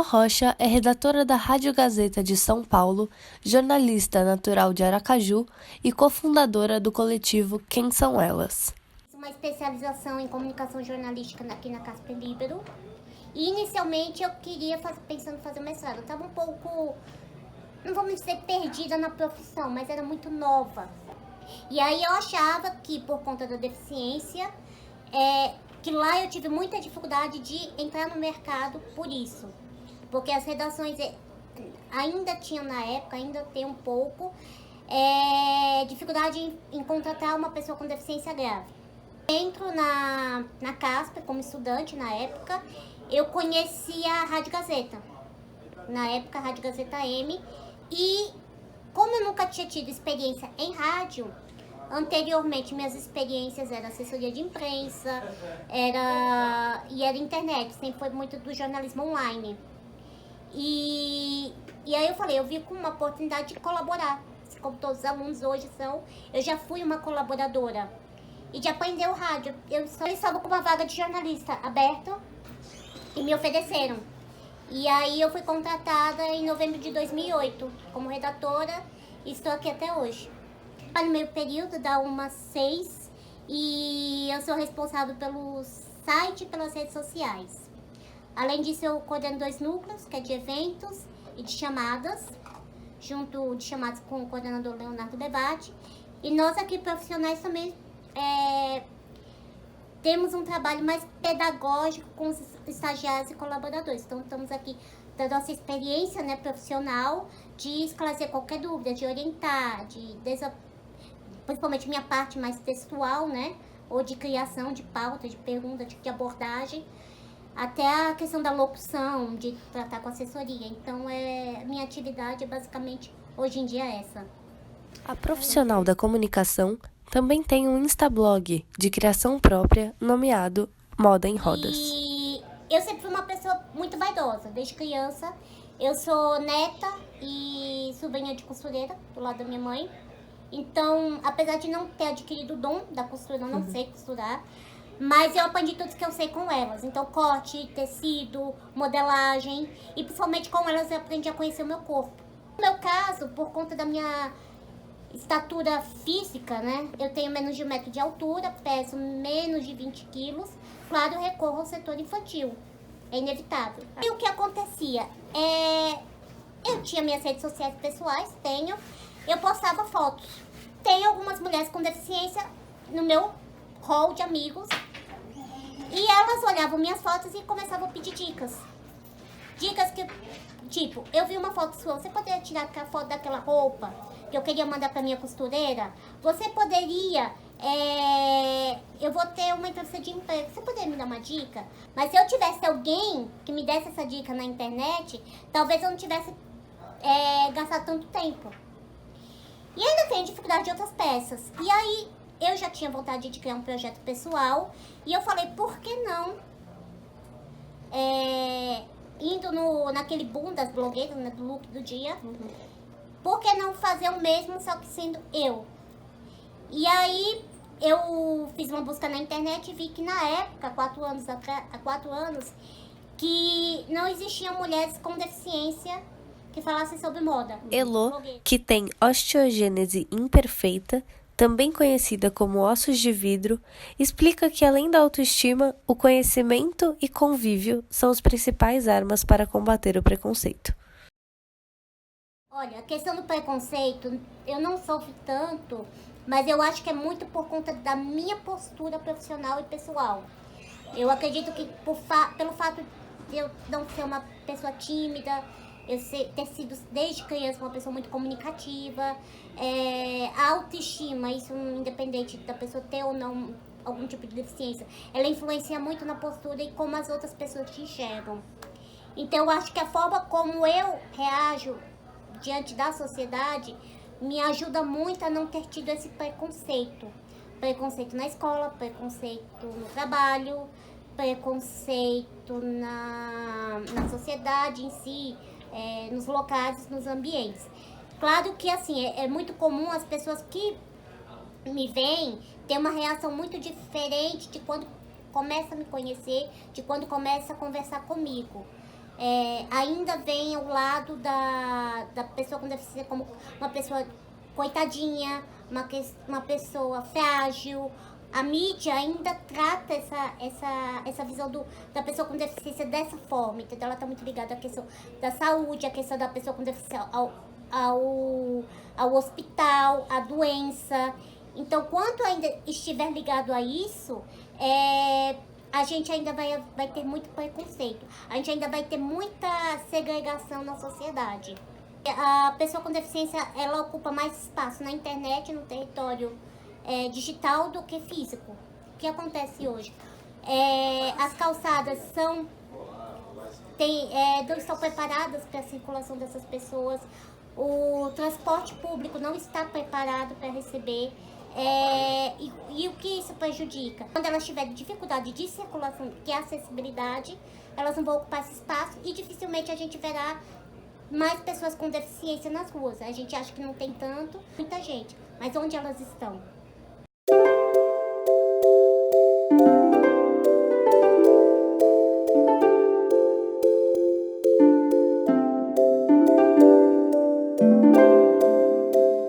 Elô Rocha é redatora da Rádio Gazeta de São Paulo, jornalista natural de Aracaju e cofundadora do coletivo Quem São Elas. Uma especialização em comunicação jornalística aqui na Casper Libero. E inicialmente eu queria pensando em fazer mestrado. Eu estava um pouco, não vamos dizer perdida na profissão, mas era muito nova. E aí eu achava que por conta da deficiência, que lá eu tive muita dificuldade de entrar no mercado por isso. Porque as redações ainda tinham na época, ainda tem um pouco, dificuldade em contratar uma pessoa com deficiência grave. Entro na Casper como estudante na época, eu conheci a Rádio Gazeta. Na época, a Rádio Gazeta M. E como eu nunca tinha tido experiência em rádio, anteriormente minhas experiências eram assessoria de imprensa, era internet, sempre foi muito do jornalismo online. E aí eu falei, eu vi com uma oportunidade de colaborar, como todos os alunos hoje são, eu já fui uma colaboradora. E de aprender o rádio, eu estava com uma vaga de jornalista aberta e me ofereceram. E aí eu fui contratada em novembro de 2008 como redatora e estou aqui até hoje. No meio período, dá umas 6, e eu sou responsável pelo site e pelas redes sociais. Além disso, eu coordeno 2 núcleos, que é de eventos e de chamadas, junto de chamadas com o coordenador Leonardo Debate. E nós aqui, profissionais, também temos um trabalho mais pedagógico com os estagiários e colaboradores. Então, estamos aqui da nossa experiência, né, profissional, de esclarecer qualquer dúvida, de orientar, principalmente minha parte mais textual, né, ou de criação de pauta, de pergunta, de abordagem, até a questão da locução, de tratar com assessoria. Então, minha atividade é basicamente, hoje em dia, essa. A profissional da comunicação também tem um Instablog de criação própria nomeado Moda em Rodas. E eu sempre fui uma pessoa muito vaidosa, desde criança. Eu sou neta e sobrinha de costureira, do lado da minha mãe. Então, apesar de não ter adquirido o dom da costura, eu não sei costurar, mas eu aprendi tudo que eu sei com elas. Então, corte, tecido, modelagem, e principalmente com elas eu aprendi a conhecer o meu corpo. No meu caso, por conta da minha estatura física, né? Eu tenho menos de 1 metro de altura, peso menos de 20 quilos. Claro, eu recorro ao setor infantil. É inevitável. E o que acontecia? Eu tinha minhas redes sociais pessoais, eu postava fotos. Tem algumas mulheres com deficiência no meu hall de amigos. E elas olhavam minhas fotos e começavam a pedir dicas. Dicas que, tipo, eu vi uma foto sua, você poderia tirar a foto daquela roupa que eu queria mandar pra minha costureira? Você poderia, eu vou ter uma entrevista de emprego, você poderia me dar uma dica? Mas se eu tivesse alguém que me desse essa dica na internet, talvez eu não tivesse gastado tanto tempo. E ainda tenho dificuldade de outras peças. E aí, eu já tinha vontade de criar um projeto pessoal, e eu falei, por que não? Indo naquele boom das blogueiras, né, do look do dia, por que não fazer o mesmo, só que sendo eu? E aí, eu fiz uma busca na internet e vi que na época, há 4 anos, que não existiam mulheres com deficiência que falassem sobre moda. Elô, que tem osteogênese imperfeita, também conhecida como ossos de vidro, explica que além da autoestima, o conhecimento e convívio são as principais armas para combater o preconceito. Olha, a questão do preconceito, eu não sofro tanto, mas eu acho que é muito por conta da minha postura profissional e pessoal. Eu acredito que pelo fato de eu não ser uma pessoa tímida, eu ter sido desde criança uma pessoa muito comunicativa, a autoestima, isso independente da pessoa ter ou não algum tipo de deficiência, ela influencia muito na postura e como as outras pessoas te enxergam. Então eu acho que a forma como eu reajo diante da sociedade me ajuda muito a não ter tido esse preconceito. Preconceito na escola, preconceito no trabalho, preconceito na sociedade em si, nos locais, nos ambientes. Claro que assim, é muito comum as pessoas que me veem ter uma reação muito diferente de quando começa a me conhecer, de quando começa a conversar comigo. ainda vem ao lado da pessoa com deficiência como uma pessoa coitadinha, uma pessoa frágil. A mídia ainda trata essa visão da pessoa com deficiência dessa forma, entendeu? Ela está muito ligada à questão da saúde, à questão da pessoa com deficiência ao hospital, à doença. Então, quanto ainda estiver ligado a isso, a gente ainda vai ter muito preconceito. A gente ainda vai ter muita segregação na sociedade. A pessoa com deficiência, ela ocupa mais espaço na internet, no território digital do que físico. O que acontece hoje? As calçadas não estão preparadas para a circulação dessas pessoas. O transporte público não está preparado para receber. E o que isso prejudica? Quando elas tiverem dificuldade de circulação, que é a acessibilidade, elas não vão ocupar esse espaço e dificilmente a gente verá mais pessoas com deficiência nas ruas. A gente acha que não tem muita gente, mas onde elas estão?